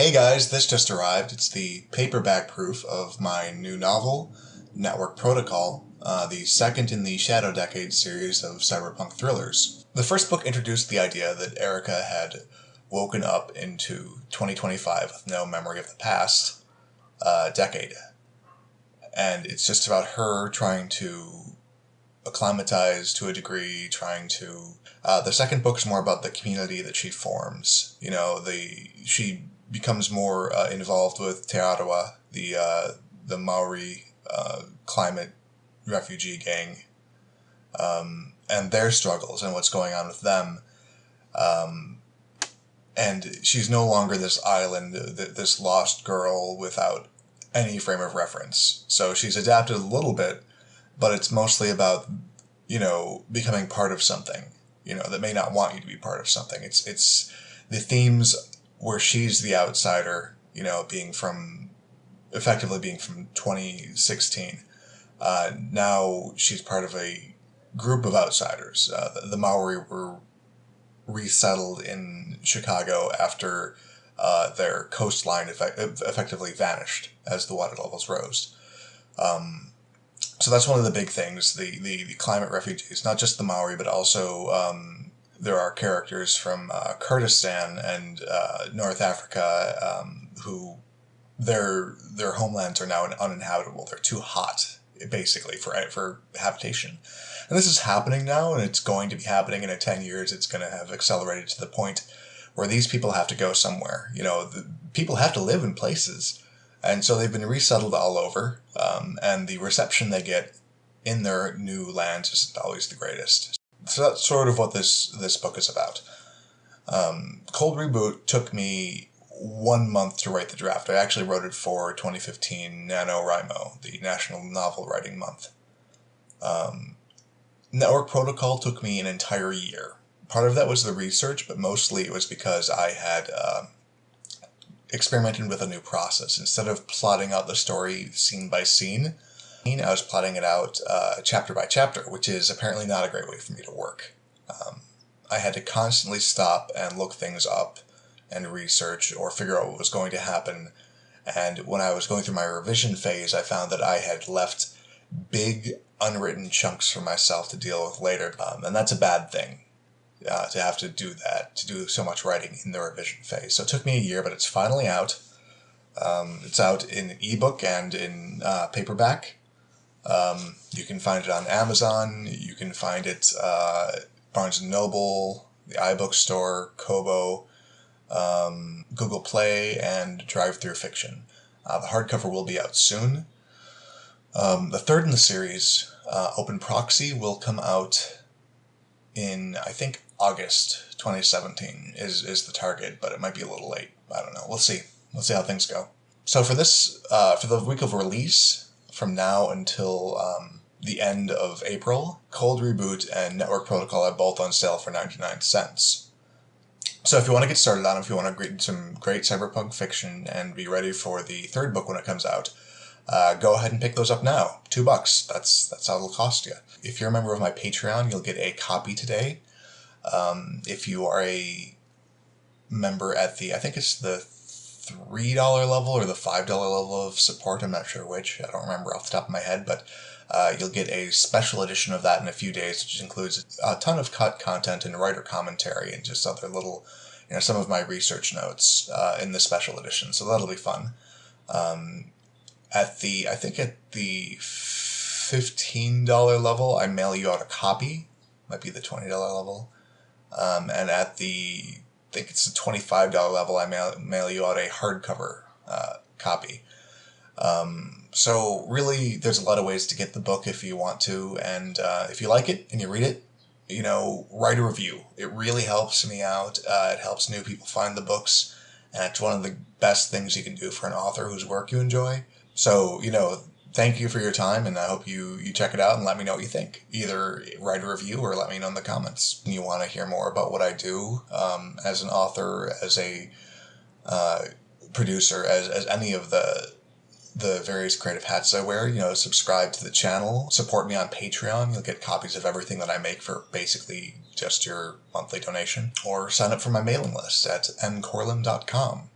Hey guys, this just arrived. It's the paperback proof of my new novel, Network Protocol, the second in the Shadow Decade series of cyberpunk thrillers. The first book introduced the idea that Erica had woken up into 2025 with no memory of the past decade. And it's just about her trying to acclimatize to a degree, trying to... the second book's more about the community that she forms. You know, she becomes more involved with Te Arawa, the Maori climate refugee gang, and their struggles and what's going on with them. And she's no longer this island, this lost girl without any frame of reference. So she's adapted a little bit, but it's mostly about, becoming part of something, that may not want you to be part of something. It's the themes where she's the outsider, effectively being from 2016. Now she's part of a group of outsiders. The Maori were resettled in Chicago after their coastline effectively vanished as the water levels rose. So that's one of the big things, the climate refugees, not just the Maori, but also there are characters from Kurdistan and North Africa who their homelands are now uninhabitable. They're too hot, basically, for habitation. And this is happening now, and it's going to be happening in 10 years. It's going to have accelerated to the point where these people have to go somewhere. People have to live in places. And so they've been resettled all over, and the reception they get in their new lands isn't always the greatest. So that's sort of what this book is about. Cold Reboot took me 1 month to write the draft. I actually wrote it for 2015 NaNoWriMo, the National Novel Writing Month. Network Protocol took me an entire year. Part of that was the research, but mostly it was because I had experimented with a new process. Instead of plotting out the story scene by scene, I was plotting it out chapter by chapter, which is apparently not a great way for me to work. I had to constantly stop and look things up and research or figure out what was going to happen. And when I was going through my revision phase, I found that I had left big unwritten chunks for myself to deal with later. And that's a bad thing, to have to do that, to do so much writing in the revision phase. So it took me a year, but it's finally out. It's out in ebook and in paperback. You can find it on Amazon. You can find it Barnes & Noble, the iBook Store, Kobo, Google Play, and Drive-Thru Fiction. The hardcover will be out soon. The third in the series, Open Proxy, will come out in, I think, August 2017 is the target, but it might be a little late. I don't know. We'll see. We'll see how things go. So for this, for the week of release, from now until the end of April, Cold Reboot and Network Protocol are both on sale for 99 cents. So if you want to get started on it, if you want to read some great cyberpunk fiction and be ready for the third book when it comes out, go ahead and pick those up now. $2. That's how it'll cost you. If you're a member of my Patreon, you'll get a copy today. If you are a member at I think it's the $3 level or the $5 level of support, I'm not sure which, I don't remember off the top of my head, but you'll get a special edition of that in a few days, which includes a ton of cut content and writer commentary and just other little, some of my research notes in the special edition, so that'll be fun. At the $15 level, I mail you out a copy, might be the $20 level, and at I think it's the $25 level, I mail you out a hardcover copy. So really, there's a lot of ways to get the book if you want to, and if you like it and you read it, write a review. It really helps me out. It helps new people find the books, and it's one of the best things you can do for an author whose work you enjoy. So, thank you for your time, and I hope you check it out and let me know what you think. Either write a review or let me know in the comments. If you want to hear more about what I do as an author, as a producer, as any of the various creative hats I wear, subscribe to the channel, support me on Patreon. You'll get copies of everything that I make for basically just your monthly donation, or sign up for my mailing list at mcoorlim.com.